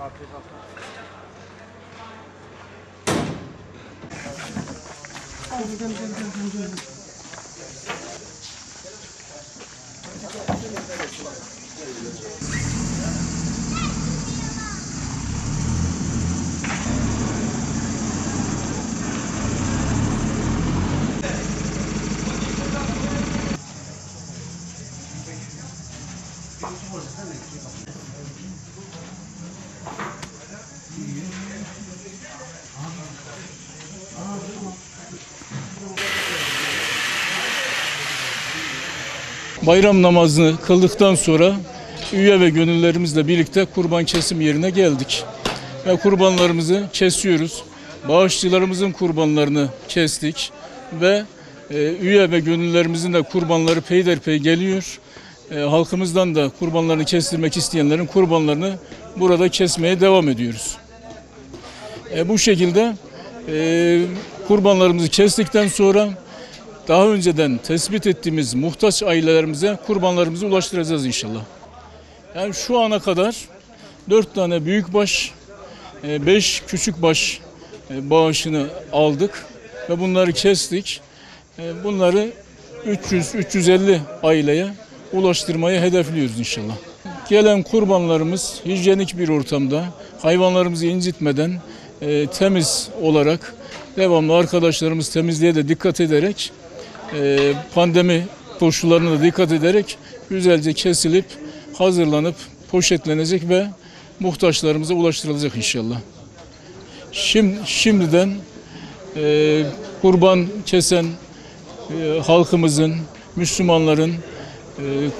Afiyet olsun. Bayram namazını kıldıktan sonra üye ve gönüllerimizle birlikte kurban kesim yerine geldik. Ve kurbanlarımızı kesiyoruz. Bağışçılarımızın kurbanlarını kestik ve üye ve gönüllerimizin de kurbanları peyderpey geliyor. Halkımızdan da kurbanlarını kestirmek isteyenlerin kurbanlarını burada kesmeye devam ediyoruz. Bu şekilde kurbanlarımızı kestikten sonra daha önceden tespit ettiğimiz muhtaç ailelerimize kurbanlarımızı ulaştıracağız inşallah. Yani şu ana kadar 4 tane büyükbaş, 5 küçükbaş bağışını aldık ve bunları kestik. Bunları 300-350 aileye ulaştırmayı hedefliyoruz inşallah. Gelen kurbanlarımız hijyenik bir ortamda, hayvanlarımızı incitmeden, temiz olarak, devamlı arkadaşlarımız temizliğe de dikkat ederek, pandemi koşullarına da dikkat ederek güzelce kesilip, hazırlanıp, poşetlenecek ve muhtaçlarımıza ulaştırılacak inşallah. Şimdiden kurban kesen halkımızın, Müslümanların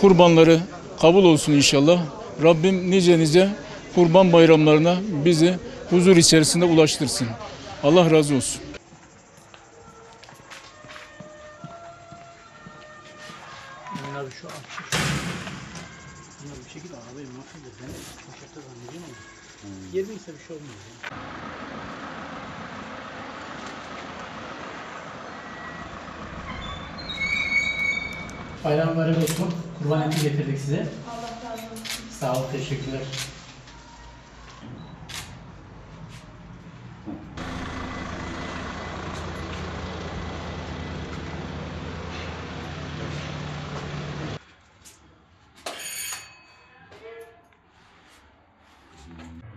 kurbanları kabul olsun inşallah. Rabbim nice kurban bayramlarına bizi huzur içerisinde ulaştırsın. Allah razı olsun. Abi şu açık. Bunlar bir şekilde arabayı mahveder. Ben poşette zannediyorum ama. Yerindeyse bir şey olmuyor. Bayram mübarek olsun. Kurban eti getirdik size. Allah razı olsun. Sağ ol, teşekkürler.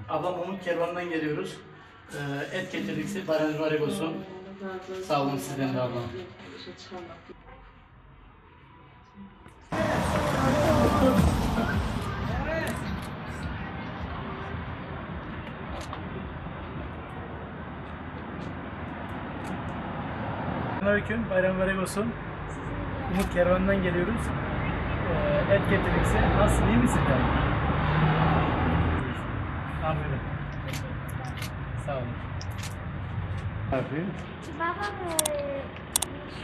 Ablam Umut Kervan'dan geliyoruz. Et getirdik size. Bayram mübarek olsun. Sağ olun sizden de ablam. Selamünaleyküm, bayram mübarek olsun. Umut Kervan'dan geliyoruz. Et getirdik size. Nasılsın, iyi misin? Aferin. Sağ olun. Aferin. Babam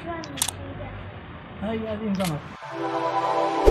şu an şeyde. Hayır, imza at.